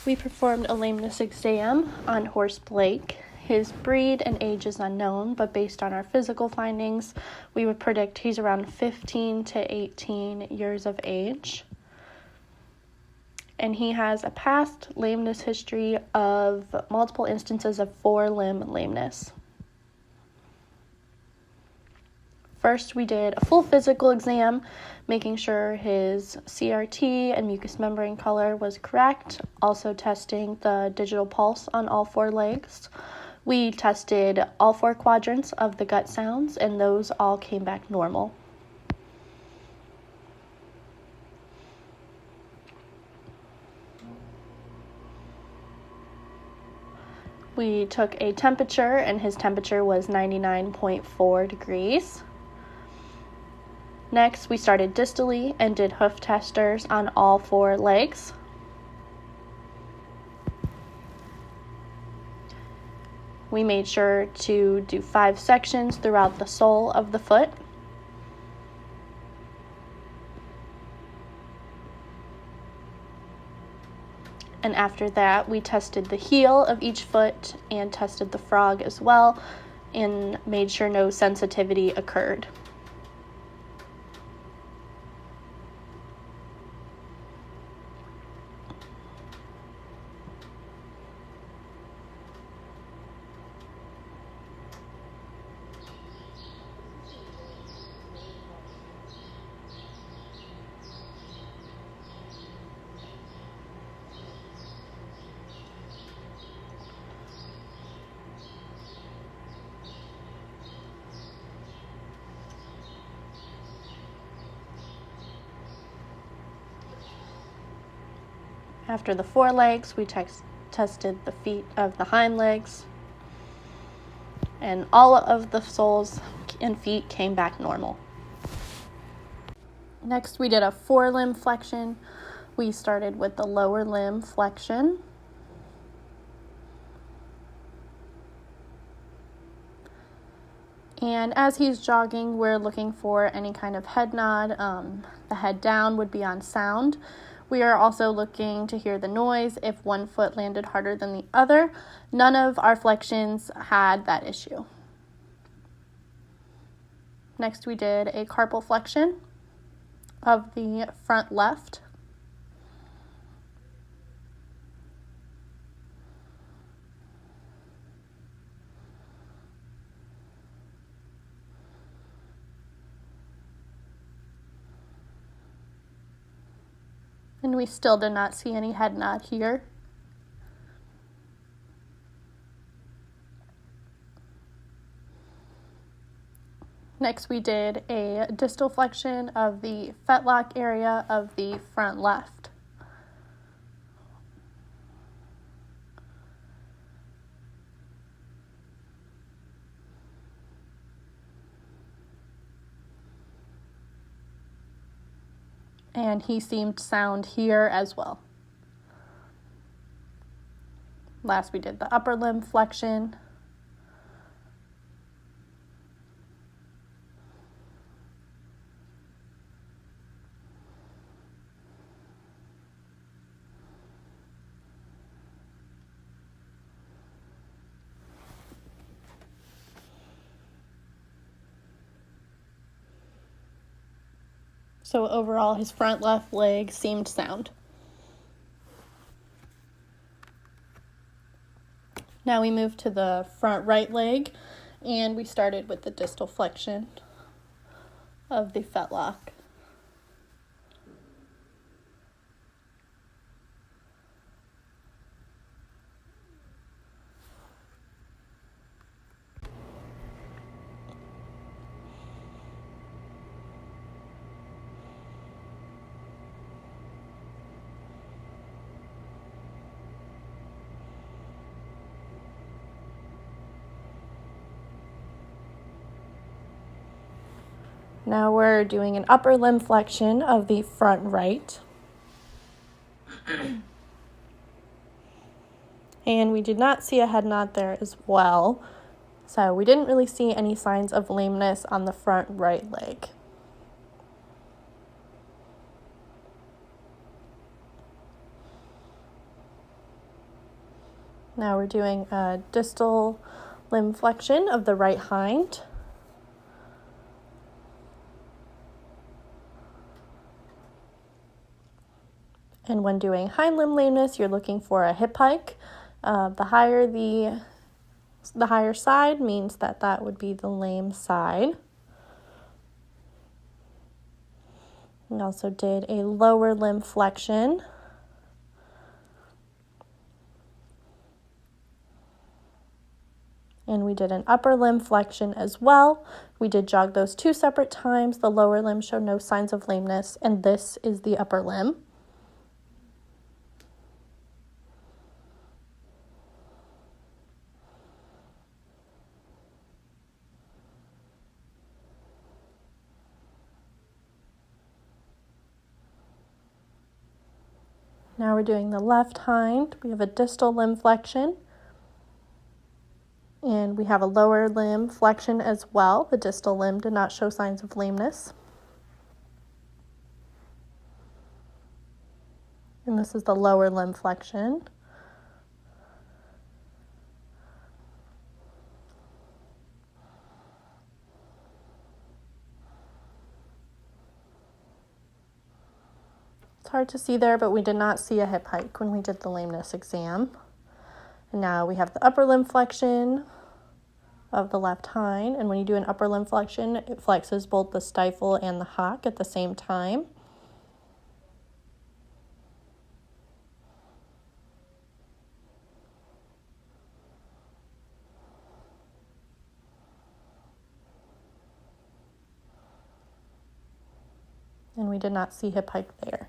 We performed a lameness exam on horse Blake. His breed and age is unknown, but based on our physical findings, we would predict he's around 15 to 18 years of age. And he has a past lameness history of multiple instances of forelimb lameness. First, we did a full physical exam, making sure his CRT and mucous membrane color was correct, also testing the digital pulse on all four legs. We tested all four quadrants of the gut sounds, and those all came back normal. We took a temperature, and his temperature was 99.4 degrees. Next, we started distally and did hoof testers on all four legs. We made sure to do 5 sections throughout the sole of the foot. And after that, we tested the heel of each foot and tested the frog as well and made sure no sensitivity occurred. After the forelegs, we tested the feet of the hind legs, and all of the soles and feet came back normal. Next, we did a forelimb flexion. We started with the lower limb flexion. And as he's jogging, we're looking for any kind of head nod. The head down would be on sound. We are also looking to hear the noise if one foot landed harder than the other. None of our flexions had that issue. Next, we did a carpal flexion of the front left. And we still did not see any head nod here. Next, we did a distal flexion of the fetlock area of the front left. And he seemed sound here as well. Last, we did the upper limb flexion. So overall, his front left leg seemed sound. Now we move to the front right leg, and we started with the distal flexion of the fetlock. Now we're doing an upper limb flexion of the front right. And we did not see a head nod there as well. So we didn't really see any signs of lameness on the front right leg. Now we're doing a distal limb flexion of the right hind. And when doing hind limb lameness, you're looking for a hip hike. The higher side means that would be the lame side. We also did a lower limb flexion. And we did an upper limb flexion as well. We did jog those 2 separate times. The lower limb showed no signs of lameness, and this is the upper limb. Now we're doing the left hind. We have a distal limb flexion. And we have a lower limb flexion as well. The distal limb did not show signs of lameness. And this is the lower limb flexion. It's hard to see there, but we did not see a hip hike when we did the lameness exam. And now we have the upper limb flexion of the left hind. And when you do an upper limb flexion, it flexes both the stifle and the hock at the same time. And we did not see hip hike there.